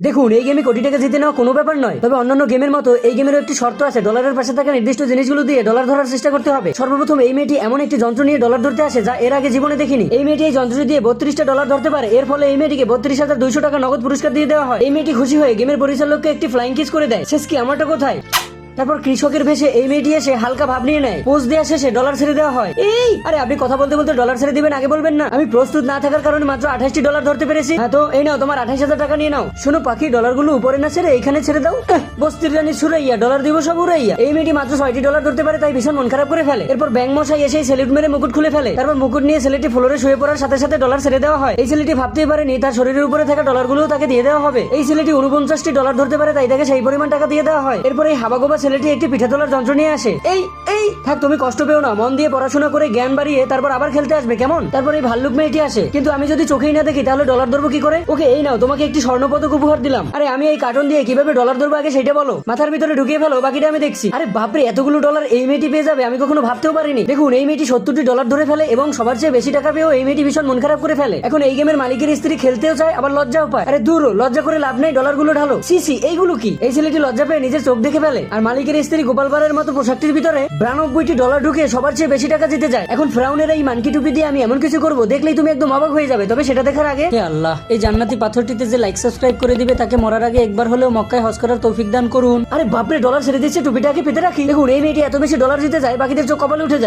দেখুন, এই গেমে কোটি টাকা জিতে নেওয়া কোনো ব্যাপার নয়, তবে অন্যান্য গেমের মতো এই গেমেরও একটি শর্ত আছে। ডলারের পাশে থাকা নির্দিষ্ট জিনিসগুলো দিয়ে ডলার ধরার চেষ্টা করতে হবে। সর্বপ্রথম এই মেয়েটি এমন একটি যন্ত্র নিয়ে ডলার ধরতে আসে যা এর আগে জীবনে দেখিনি। এই মেয়েটি এই যন্ত্রটি দিয়ে 32টা ডলার ধরতে পারে। এর ফলে এই মেয়েটিকে 32,200 টাকা নগদ পুরস্কার দিয়ে দেওয়া হয়। এই মেয়েটি খুশি হয়ে গেমের পরিচালককে একটি ফ্লাইং কিস করে দেয়। শেষ কি আমারটা কোথায়? তারপর কৃষকের ভেসে এই মেয়েটি এসে হালকা ভাব নিয়ে নেয়। পোজ দেওয়া শেষে ডলার ছেড়ে দেওয়া হয়। এই আরে আপনি কথা বলতে বলতে ডলার ছেড়ে দিবেন আগে বলবেন না? আমি প্রস্তুত না থাকার কারণে মাত্র 28টি ডলার ধরতে পেরেছি। হ্যাঁ তো এই নাও তোমার 28,000 টাকা নিয়ে নাও। শোনো পাখি, ডলারগুলো উপরে না ছেড়ে এইখানে ছেড়ে দাও। বস্তির রানী সুরাইয়া, ডলার দিব সব উড়াইয়া। এই মেয়েটি মাত্র 6টি ডলার ধরতে পারে, তাই ভীষণ মন খারাপ করে ফেলে। এরপর ব্যাংক মশাই এসে সেলিট মেরে মুকুট খুলে ফেলে। তারপর মুকুট নিয়ে ছেলেটি ফ্লোরে শুয়ে পড়ার সাথে সাথে ডলার ছেড়ে দেওয়া হয়। এই ছেলেটি ভাবতেই পারেনি তার শরীরের উপরে থাকা ডলারগুলো তাকে দিয়ে দেওয়া হবে। এই ছেলেটি 49টি ডলার ধরতে পারে, তাই তাকে সেই পরিমাণ টাকা দিয়ে দেওয়া হয়। এরপর এই হাবাগোবা ছেলেটি একটি পিঠা তোলার যন্ত্র নিয়ে আসে। এই থাক, তুমি কষ্ট পেও না, মন দিয়ে পড়াশোনা করে জ্ঞান বাড়িয়ে তারপর আবার খেলতে আসবে, কেমন? তারপর এই ভাল্লুক মেয়েটি আসে, কিন্তু আমি যদি চোখেই না দেখি তাহলে ডলার ধরবো কি করে? ওকে এই নাও, তোমাকে একটি স্বর্ণপদক উপহার দিলাম। আরে আমি এই কার্টন দিয়ে কিভাবে ডলার ধরবো আগে সেটা বলো। মাথার ভিতরে ঢুকিয়ে ফেলো, বাকিটা আমি দেখছি। আরে বাপরে, এতগুলো ডলার এই মেয়েটি পেয়ে যাবে আমি কখনো ভাবতেও পারিনি। দেখুন, এই মেয়েটি 70টি ডলার ধরে ফেলে এবং সবার চেয়ে বেশি টাকা পেয়েও এই মেয়েটি ভীষণ মন খারাপ করে ফেলে। এখন এই গেমের মালিকের স্ত্রী খেলতেও চায় আবার লজ্জাও পায়। আরে দূর, লজ্জা করে লাভ নেই, ডলারগুলো ঢালো। সি এইগুলো কি? এই ছেলেটি লজ্জা পেয়ে নিজের চোখ দেখে ফেলে। আর মালিকের স্ত্রী গোপালবারের মতো পোশাকটির ভিতরে 92টি ডলার ঢুকে সবার চেয়ে বেশি টাকা জিতে যায়। এখন ফ্রাউনের এই মানকি টুপি দিয়ে আমি এমন কিছু করবো দেখলেই তুমি একদম অবাক হয়ে যাবে। তবে সেটা দেখার আগে হে আল্লাহ, এই জান্নাতি পাথরটিতে যে লাইক সাবস্ক্রাইব করে দিবে তাকে মরার আগে একবার হলেও মক্কায় হজ করার তৌফিক দান করুন। আরে বাপরে, ডলার ছেড়ে দিচ্ছে, টুপিটাকে পেতে রাখি। দেখুন, এই মেয়েটি এত বেশি ডলার জিতে যায় বাকিদের চোখ কপালে উঠে যায়।